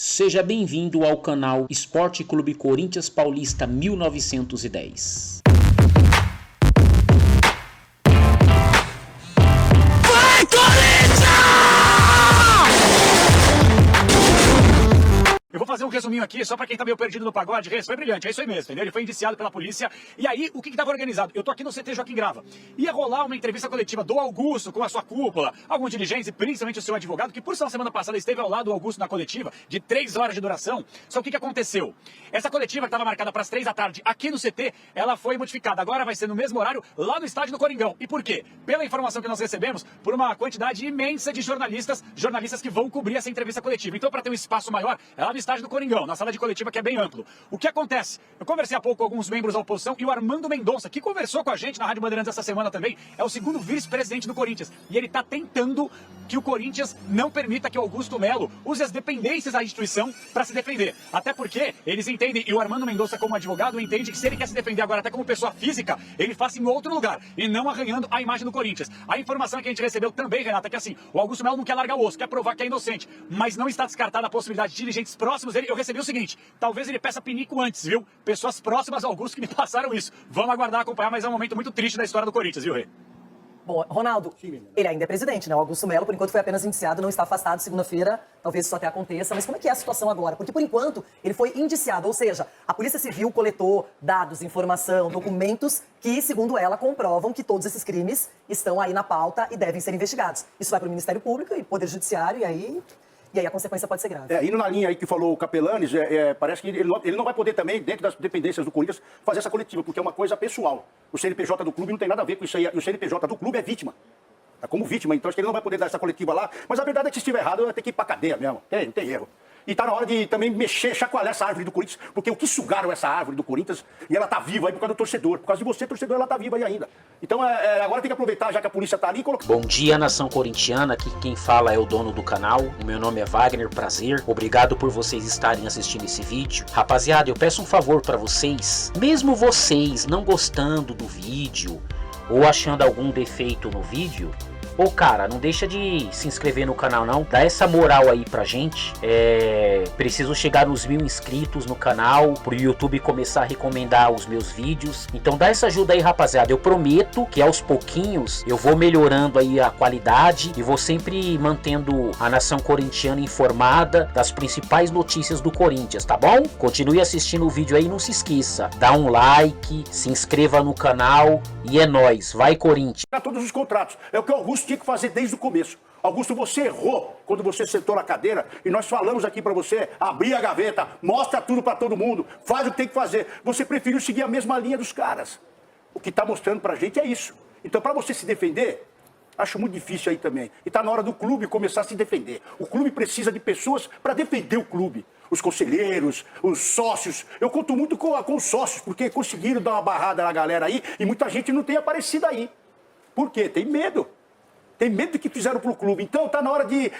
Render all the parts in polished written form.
Seja bem-vindo ao canal Esporte Clube Corinthians Paulista 1910. Vai, Corinthians! Eu vou fazer um resuminho aqui, só pra quem tá meio perdido no pagode. Foi brilhante, é isso aí mesmo, entendeu? Ele foi indiciado pela polícia. E aí, o que tava organizado? Eu tô aqui no CT Joaquim Grava. Ia rolar uma entrevista coletiva do Augusto com a sua cúpula, alguns dirigentes e principalmente o seu advogado, que por sinal, semana passada esteve ao lado do Augusto na coletiva, de 3 horas de duração. Só que o que aconteceu? Essa coletiva que tava marcada pras 3 da tarde aqui no CT, ela foi modificada. Agora vai ser no mesmo horário lá no estádio do Coringão. E por quê? Pela informação que nós recebemos, por uma quantidade imensa de jornalistas que vão cobrir essa entrevista coletiva. Então, para ter um espaço maior, é lá no estádio do Coringão, na sala de coletiva, que é bem amplo. O que acontece? Eu conversei há pouco com alguns membros da oposição e o Armando Mendonça, que conversou com a gente na Rádio Bandeirantes essa semana também, é o segundo vice-presidente do Corinthians. E ele está tentando que o Corinthians não permita que o Augusto Melo use as dependências da instituição para se defender. Até porque eles entendem, e o Armando Mendonça como advogado entende que se ele quer se defender agora até como pessoa física, ele faça em outro lugar e não arranhando a imagem do Corinthians. A informação que a gente recebeu também, Renata, é que assim, o Augusto Melo não quer largar o osso, quer provar que é inocente, mas não está descartada a possibilidade de dirigentes próximos dele. Eu recebi o seguinte: talvez ele peça pinico antes, viu? Pessoas próximas ao Augusto que me passaram isso. Vamos aguardar, acompanhar, mas é um momento muito triste da história do Corinthians, viu, Rê? Bom, Ronaldo, ele ainda é presidente, né? O Augusto Melo, por enquanto, foi apenas indiciado, não está afastado. Segunda-feira, talvez isso até aconteça. Mas como é que é a situação agora? Porque, por enquanto, ele foi indiciado. Ou seja, a Polícia Civil coletou dados, informação, documentos que, segundo ela, comprovam que todos esses crimes estão aí na pauta e devem ser investigados. Isso vai para o Ministério Público e Poder Judiciário, e aí a consequência pode ser grave. Indo na linha aí que falou o Capelanes, parece que ele não vai poder também, dentro das dependências do Corinthians, fazer essa coletiva, porque é uma coisa pessoal. O CNPJ do clube não tem nada a ver com isso aí. O CNPJ do clube é vítima. É como vítima, então acho que ele não vai poder dar essa coletiva lá. Mas a verdade é que se estiver errado, vai ter que ir pra cadeia mesmo. Não tem erro. E tá na hora de também mexer, chacoalhar essa árvore do Corinthians, porque o que sugaram essa árvore do Corinthians, e ela tá viva aí por causa do torcedor. Por causa de você, torcedor, ela tá viva aí ainda. Então agora tem que aproveitar, já que a polícia tá ali, e colocar... Bom dia, nação corintiana, aqui quem fala é o dono do canal, o meu nome é Wagner, prazer, obrigado por vocês estarem assistindo esse vídeo. Rapaziada, eu peço um favor pra vocês, mesmo vocês não gostando do vídeo, ou achando algum defeito no vídeo, ô cara, não deixa de se inscrever no canal não, dá essa moral aí pra gente. Preciso chegar nos 1000 inscritos no canal, pro YouTube começar a recomendar os meus vídeos. Então dá essa ajuda aí, rapaziada. Eu prometo que aos pouquinhos eu vou melhorando aí a qualidade e vou sempre mantendo a nação corintiana informada das principais notícias do Corinthians, tá bom? Continue assistindo o vídeo aí e não se esqueça, dá um like, se inscreva no canal e é nóis, vai Corinthians! Todos os contratos, é o que o Augusto tinha que fazer desde o começo. Augusto, você errou quando você sentou na cadeira e nós falamos aqui pra você, abrir a gaveta, mostra tudo pra todo mundo, faz o que tem que fazer. Você preferiu seguir a mesma linha dos caras. O que tá mostrando pra gente é isso. Então, pra você se defender, acho muito difícil aí também. E tá na hora do clube começar a se defender. O clube precisa de pessoas pra defender o clube. Os conselheiros, os sócios. Eu conto muito com os sócios, porque conseguiram dar uma barrada na galera aí e muita gente não tem aparecido aí. Por quê? Tem medo. Tem medo do que fizeram pro clube. Então tá na hora de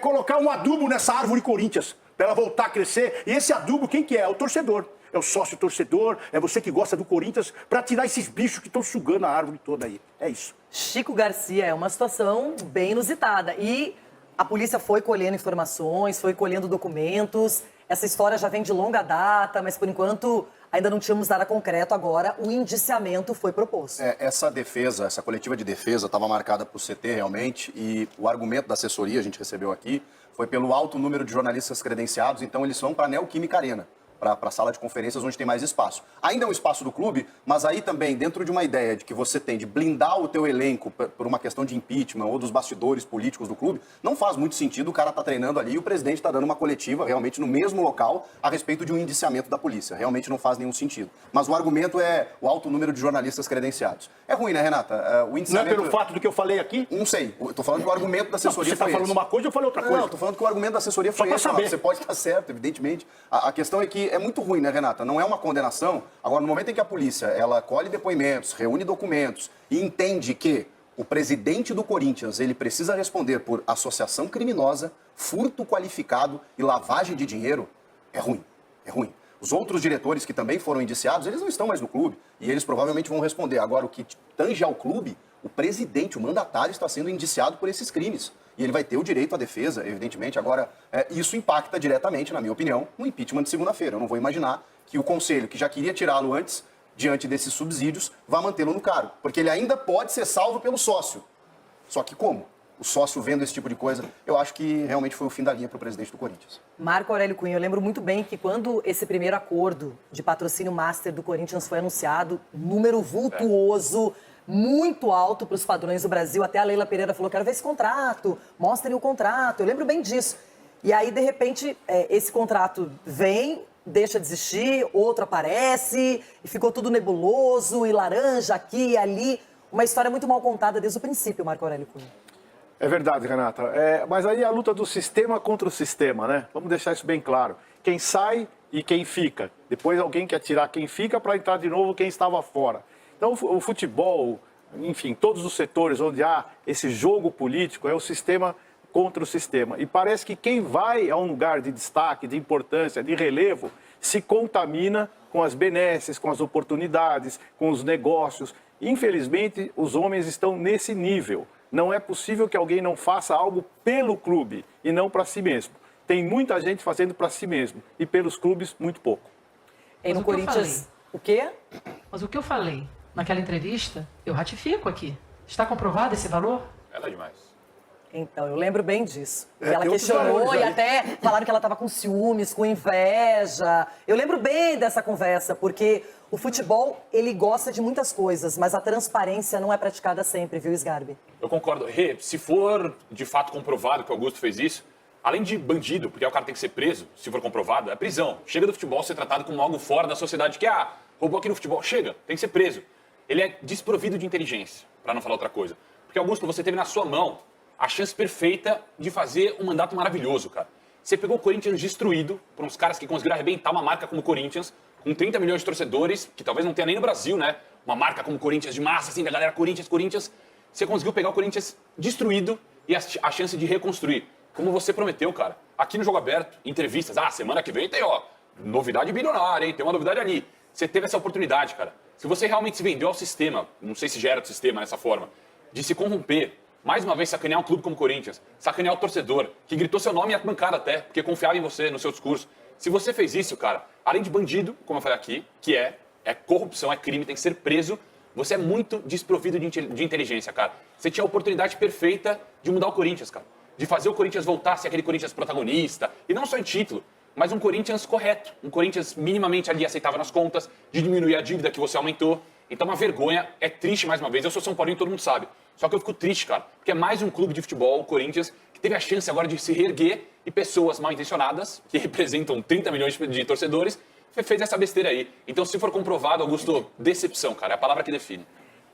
colocar um adubo nessa árvore Corinthians, para ela voltar a crescer. E esse adubo, quem que é? É o torcedor. É o sócio torcedor, é você que gosta do Corinthians, para tirar esses bichos que estão sugando a árvore toda aí. É isso. Chico Garcia, é uma situação bem inusitada. E a polícia foi colhendo informações, foi colhendo documentos. Essa história já vem de longa data, mas por enquanto ainda não tínhamos nada concreto. Agora o indiciamento foi proposto. Essa defesa, essa coletiva de defesa estava marcada para o CT realmente, e o argumento da assessoria, a gente recebeu aqui, foi pelo alto número de jornalistas credenciados. Então eles vão para a Neoquímica Arena, para a sala de conferências onde tem mais espaço. Ainda é um espaço do clube, mas aí também dentro de uma ideia de que você tem de blindar o teu elenco por uma questão de impeachment ou dos bastidores políticos do clube, não faz muito sentido o cara tá treinando ali e o presidente está dando uma coletiva realmente no mesmo local a respeito de um indiciamento da polícia. Realmente não faz nenhum sentido. Mas o argumento é o alto número de jornalistas credenciados. É ruim, né, Renata? O indiciamento... Não é pelo fato do que eu falei aqui? Não sei. Eu tô falando que o argumento da assessoria foi esse. Você tá falando uma coisa, eu falei outra coisa. Não, eu tô falando que o argumento da assessoria foi esse. Você pode estar certo, evidentemente. A questão é que é muito ruim, né, Renata? Não é uma condenação. Agora, no momento em que a polícia ela colhe depoimentos, reúne documentos e entende que o presidente do Corinthians ele precisa responder por associação criminosa, furto qualificado e lavagem de dinheiro, é ruim. É ruim. Os outros diretores que também foram indiciados, eles não estão mais no clube e eles provavelmente vão responder. Agora, o que tange ao clube, o presidente, o mandatário, está sendo indiciado por esses crimes. E ele vai ter o direito à defesa, evidentemente. Agora, isso impacta diretamente, na minha opinião, no impeachment de segunda-feira. Eu não vou imaginar que o Conselho, que já queria tirá-lo antes, diante desses subsídios, vá mantê-lo no cargo. Porque ele ainda pode ser salvo pelo sócio. Só que como? O sócio vendo esse tipo de coisa, eu acho que realmente foi o fim da linha para o presidente do Corinthians. Marco Aurélio Cunha, eu lembro muito bem que quando esse primeiro acordo de patrocínio master do Corinthians foi anunciado, número vultuoso, muito alto para os padrões do Brasil, até a Leila Pereira falou, quero ver esse contrato, mostrem o contrato, eu lembro bem disso. E aí, de repente, esse contrato vem, deixa de existir, outro aparece, e ficou tudo nebuloso, e laranja aqui e ali. Uma história muito mal contada desde o princípio, Marco Aurélio Cunha. É verdade, Renata. Mas aí a luta do sistema contra o sistema, né? Vamos deixar isso bem claro. Quem sai e quem fica. Depois alguém quer tirar quem fica para entrar de novo quem estava fora. Então o futebol, enfim, todos os setores onde há esse jogo político é o sistema contra o sistema. E parece que quem vai a um lugar de destaque, de importância, de relevo, se contamina com as benesses, com as oportunidades, com os negócios. Infelizmente, os homens estão nesse nível. Não é possível que alguém não faça algo pelo clube e não para si mesmo. Tem muita gente fazendo para si mesmo e pelos clubes, muito pouco. E no Corinthians, o quê? Mas o que eu falei naquela entrevista, eu ratifico aqui. Está comprovado esse valor? Ela é demais. Então, eu lembro bem disso. É, Ela tem outros questionou valores e aí. até falaram que ela estava com ciúmes, com inveja. Eu lembro bem dessa conversa, porque o futebol, ele gosta de muitas coisas, mas a transparência não é praticada sempre, viu, Sgarbi? Eu concordo. Rê, se for de fato comprovado que o Augusto fez isso, além de bandido, porque o cara tem que ser preso, se for comprovado, é prisão. Chega do futebol ser tratado como algo fora da sociedade, que, roubou aqui no futebol, chega, tem que ser preso. Ele é desprovido de inteligência, para não falar outra coisa. Porque, Augusto, você teve na sua mão a chance perfeita de fazer um mandato maravilhoso, cara. Você pegou o Corinthians destruído por uns caras que conseguiram arrebentar uma marca como o Corinthians, com 30 milhões de torcedores, que talvez não tenha nem no Brasil, né? Uma marca como o Corinthians de massa, assim, da galera Corinthians, Corinthians. Você conseguiu pegar o Corinthians destruído e a chance de reconstruir. Como você prometeu, cara. Aqui no Jogo Aberto, entrevistas. Semana que vem tem, novidade bilionária, hein? Tem uma novidade ali. Você teve essa oportunidade, cara. Se você realmente se vendeu ao sistema, não sei se já era do sistema dessa forma, de se corromper, mais uma vez sacanear um clube como o Corinthians, sacanear o torcedor, que gritou seu nome e arquibancada até, porque confiava em você, no seu discurso. Se você fez isso, cara, além de bandido, como eu falei aqui, que é corrupção, é crime, tem que ser preso, você é muito desprovido de inteligência, cara. Você tinha a oportunidade perfeita de mudar o Corinthians, cara. De fazer o Corinthians voltar a ser aquele Corinthians protagonista, e não só em título, mas um Corinthians correto, um Corinthians minimamente ali aceitável nas contas, de diminuir a dívida que você aumentou. Então, uma vergonha, é triste mais uma vez. Eu sou São Paulino, todo mundo sabe. Só que eu fico triste, cara, porque é mais um clube de futebol, o Corinthians, que teve a chance agora de se reerguer e pessoas mal intencionadas, que representam 30 milhões de torcedores, fez essa besteira aí. Então, se for comprovado, Augusto, decepção, cara, é a palavra que define.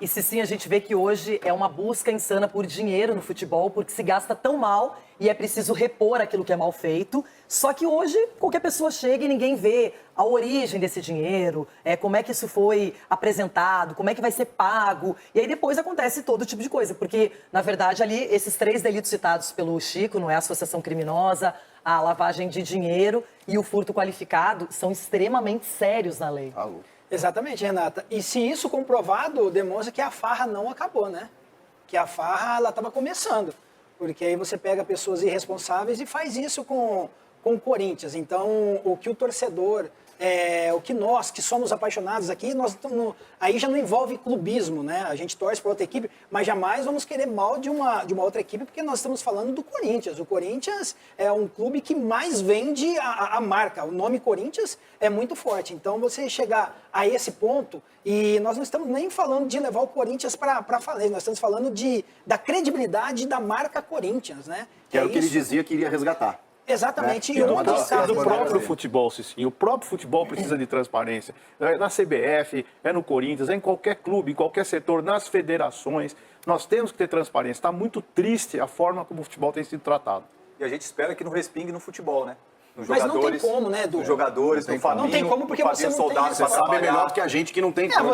E se sim, a gente vê que hoje é uma busca insana por dinheiro no futebol, porque se gasta tão mal e é preciso repor aquilo que é mal feito. Só que hoje qualquer pessoa chega e ninguém vê a origem desse dinheiro, como é que isso foi apresentado, como é que vai ser pago. E aí depois acontece todo tipo de coisa, porque, na verdade, ali, esses 3 delitos citados pelo Chico, não é a associação criminosa, a lavagem de dinheiro e o furto qualificado, são extremamente sérios na lei. Exatamente, Renata. E se isso comprovado, demonstra que a farra não acabou, né? Que a farra, ela estava começando. Porque aí você pega pessoas irresponsáveis e faz isso com o Corinthians. Então, o que o torcedor, o que nós, que somos apaixonados aqui, aí já não envolve clubismo, né? A gente torce para outra equipe, mas jamais vamos querer mal de uma outra equipe, porque nós estamos falando do Corinthians. O Corinthians é um clube que mais vende a marca. O nome Corinthians é muito forte. Então, você chegar a esse ponto, e nós não estamos nem falando de levar o Corinthians para falência, nós estamos falando da credibilidade da marca Corinthians, né? Que era o que ele dizia que iria resgatar. Exatamente. E Do próprio futebol, Cicinho. O próprio futebol precisa de transparência. Na CBF, no Corinthians, em qualquer clube, em qualquer setor, nas federações. Nós temos que ter transparência. Está muito triste a forma como o futebol tem sido tratado. E a gente espera que não respingue no futebol, né? nos Mas não jogadores. tem como, né, Edu? Nos jogadores, no Fabinho. Não tem como, porque no Fabinho você não tem Soldado, essa- Você sabe melhor do que a gente que não tem como.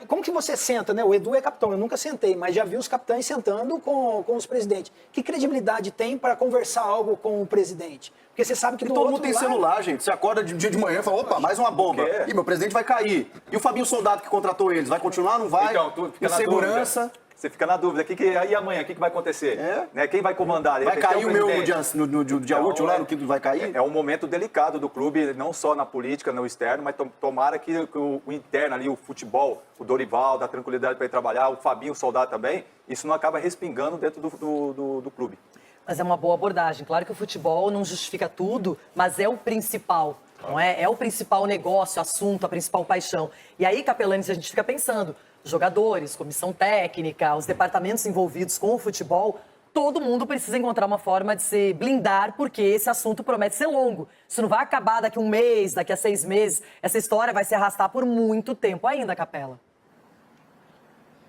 Como que você senta, né? O Edu é capitão, eu nunca sentei, mas já vi os capitães sentando com os presidentes. Que credibilidade tem para conversar algo com o presidente? Porque você sabe que E do todo outro mundo tem lado- celular, gente. Você acorda de dia de manhã e fala, opa, mais uma bomba. O quê? Ih, meu presidente vai cair. E o Fabinho Soldado que contratou eles, vai continuar, não vai? Então, tu fica na Insegurança. dúvida. Você fica na dúvida. E amanhã, o que vai acontecer? É. Né? Quem vai comandar? De Vai repente, cair é o meu presidente. no dia Então, útil lá, no que vai cair? É um momento delicado do clube, não só na política, no externo, mas tomara que o interno ali, o futebol, o Dorival, dá tranquilidade para ir trabalhar, o Fabinho, o Soldado também, isso não acaba respingando dentro do clube. Mas é uma boa abordagem. Claro que o futebol não justifica tudo, mas é o principal, não é? É o principal negócio, assunto, a principal paixão. E aí, Capelanes, a gente fica pensando, jogadores, comissão técnica, os departamentos envolvidos com o futebol, todo mundo precisa encontrar uma forma de se blindar, porque esse assunto promete ser longo. Isso não vai acabar daqui a um mês, daqui a 6 meses. Essa história vai se arrastar por muito tempo ainda, Capela.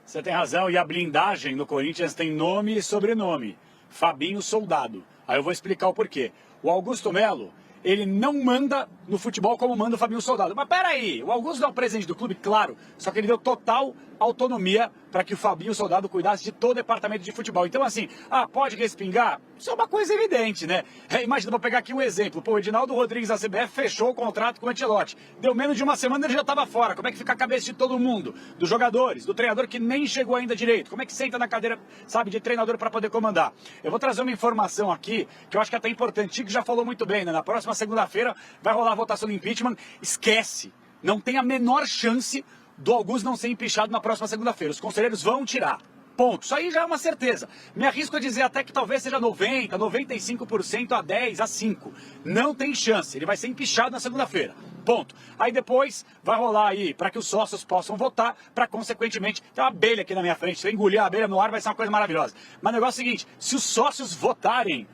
Você tem razão, e a blindagem no Corinthians tem nome e sobrenome. Fabinho Soldado. Aí eu vou explicar o porquê. O Augusto Melo, ele não manda no futebol como manda o Fabinho Soldado. Mas peraí, o Augusto é o presidente do clube, claro, só que ele deu total autonomia para que o Fabinho Soldado cuidasse de todo o departamento de futebol. Então, assim, pode respingar? Isso é uma coisa evidente, né? Imagina, vou pegar aqui um exemplo. Pô, o Edinaldo Rodrigues da CBF fechou o contrato com o Ancelotti. Deu menos de uma semana e ele já estava fora. Como é que fica a cabeça de todo mundo? Dos jogadores, do treinador que nem chegou ainda direito. Como é que senta na cadeira, sabe, de treinador para poder comandar? Eu vou trazer uma informação aqui que eu acho que é até importante. Tico já falou muito bem, né? Na próxima segunda-feira vai rolar a votação do impeachment. Esquece. Não tem a menor chance do Augusto não ser empichado na próxima segunda-feira. Os conselheiros vão tirar. Ponto. Isso aí já é uma certeza. Me arrisco a dizer até que talvez seja 90%, 95% a 10%, a 5%. Não tem chance. Ele vai ser empichado na segunda-feira. Ponto. Aí depois vai rolar aí para que os sócios possam votar, para consequentemente, tem uma abelha aqui na minha frente. Se eu engolir a abelha no ar vai ser uma coisa maravilhosa. Mas o negócio é o seguinte, se os sócios votarem,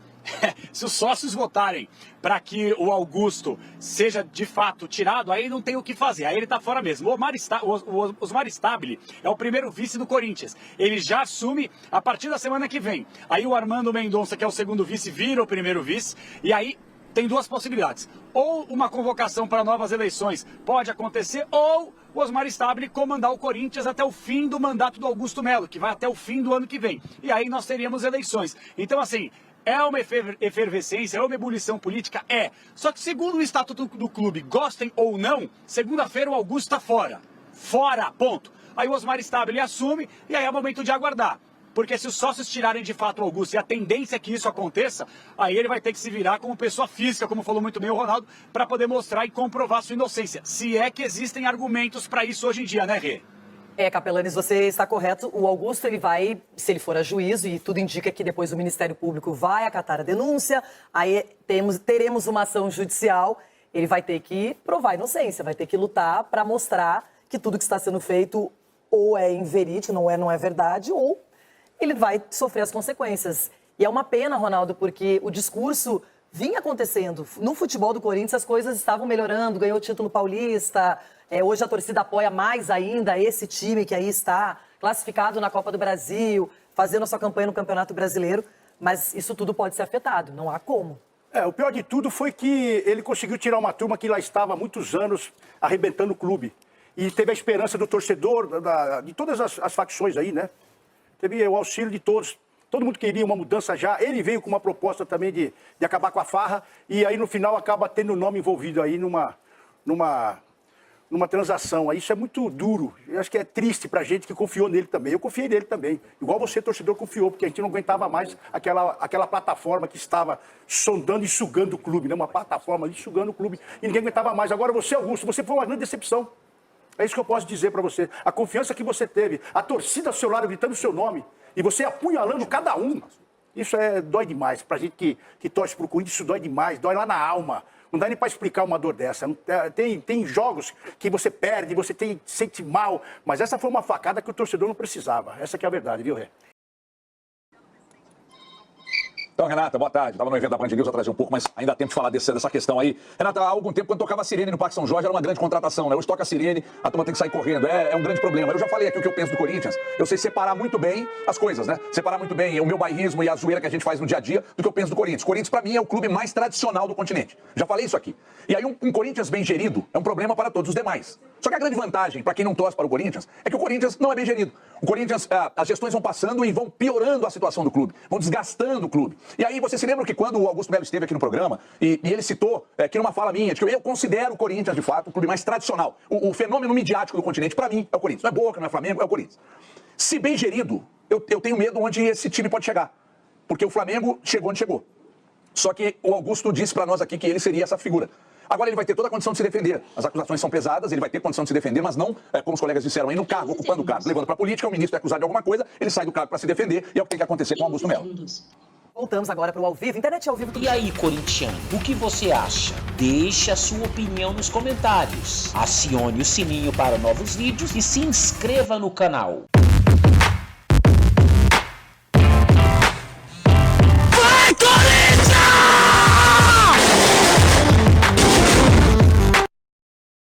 para que o Augusto seja de fato tirado, aí não tem o que fazer, aí ele tá fora mesmo. O Osmar Stabile é o primeiro vice do Corinthians, ele já assume a partir da semana que vem. Aí o Armando Mendonça, que é o segundo vice, vira o primeiro vice, e aí tem duas possibilidades. Ou uma convocação para novas eleições pode acontecer, ou o Osmar Stabile comandar o Corinthians até o fim do mandato do Augusto Melo, que vai até o fim do ano que vem. E aí nós teríamos eleições. Então, assim, é uma efervescência, é uma ebulição política? É. Só que segundo o estatuto do clube, gostem ou não, segunda-feira o Augusto está fora. Fora, ponto. Aí o Osmar Stabile assume e aí é momento de aguardar. Porque se os sócios tirarem de fato o Augusto, e a tendência é que isso aconteça, aí ele vai ter que se virar como pessoa física, como falou muito bem o Ronaldo, para poder mostrar e comprovar sua inocência. Se é que existem argumentos para isso hoje em dia, né, Rê? Capelanes, você está correto. O Augusto, ele vai, se ele for a juízo, e tudo indica que depois o Ministério Público vai acatar a denúncia, aí teremos uma ação judicial, ele vai ter que provar a inocência, vai ter que lutar para mostrar que tudo que está sendo feito ou é inverídico, não é verdade, ou ele vai sofrer as consequências. E é uma pena, Ronaldo, porque o discurso vinha acontecendo. No futebol do Corinthians as coisas estavam melhorando, ganhou o título paulista, hoje a torcida apoia mais ainda esse time que aí está classificado na Copa do Brasil, fazendo a sua campanha no Campeonato Brasileiro, mas isso tudo pode ser afetado, não há como. O pior de tudo foi que ele conseguiu tirar uma turma que lá estava há muitos anos arrebentando o clube. E teve a esperança do torcedor, de todas as facções aí, né? Teve o auxílio de todos. Todo mundo queria uma mudança já. Ele veio com uma proposta também de acabar com a farra. E aí, no final, acaba tendo o nome envolvido aí numa transação. Aí isso é muito duro. Eu acho que é triste pra gente que confiou nele também. Eu confiei nele também. Igual você, torcedor, confiou, porque a gente não aguentava mais aquela plataforma que estava sondando e sugando o clube, né? Uma plataforma ali sugando o clube. E ninguém aguentava mais. Agora você, Augusto, você foi uma grande decepção. É isso que eu posso dizer para você. A confiança que você teve, a torcida ao seu lado gritando o seu nome, e você apunhalando cada um, isso dói demais. Pra gente que torce pro Corinthians, isso dói demais, dói lá na alma. Não dá nem para explicar uma dor dessa. Tem jogos que você perde, você sente mal, mas essa foi uma facada que o torcedor não precisava. Essa que é a verdade, viu, Ré? Então, Renata, boa tarde. Estava no evento da Band News, atrasei um pouco, mas ainda há tempo de falar dessa questão aí. Renata, há algum tempo, quando tocava a sirene no Parque São Jorge, era uma grande contratação, né? Hoje toca a sirene, a turma tem que sair correndo. É um grande problema. Eu já falei aqui o que eu penso do Corinthians. Eu sei separar muito bem as coisas, né? Separar muito bem o meu bairrismo e a zoeira que a gente faz no dia a dia do que eu penso do Corinthians. Corinthians, pra mim, é o clube mais tradicional do continente. Já falei isso aqui. E aí, um Corinthians bem gerido é um problema para todos os demais. Só que a grande vantagem, para quem não torce para o Corinthians, é que o Corinthians não é bem gerido. O Corinthians, as gestões vão passando e vão piorando a situação do clube, vão desgastando o clube. E aí, você se lembra que quando o Augusto Melo esteve aqui no programa, e ele citou, que numa fala minha, de que eu considero o Corinthians, de fato, o clube mais tradicional. O fenômeno midiático do continente, para mim, é o Corinthians. Não é Boca, não é Flamengo, é o Corinthians. Se bem gerido, eu tenho medo onde esse time pode chegar. Porque o Flamengo chegou onde chegou. Só que o Augusto disse para nós aqui que ele seria essa figura. Agora ele vai ter toda a condição de se defender. As acusações são pesadas, ele vai ter condição de se defender, mas não, como os colegas disseram aí, no cargo, ocupando o cargo. Levando para a política, o ministro é acusado de alguma coisa, ele sai do cargo para se defender, e é o que tem que acontecer com o Augusto Melo. Voltamos agora para o ao vivo, internet ao vivo. E aí, corintiano, o que você acha? Deixe a sua opinião nos comentários. Acione o sininho para novos vídeos e se inscreva no canal.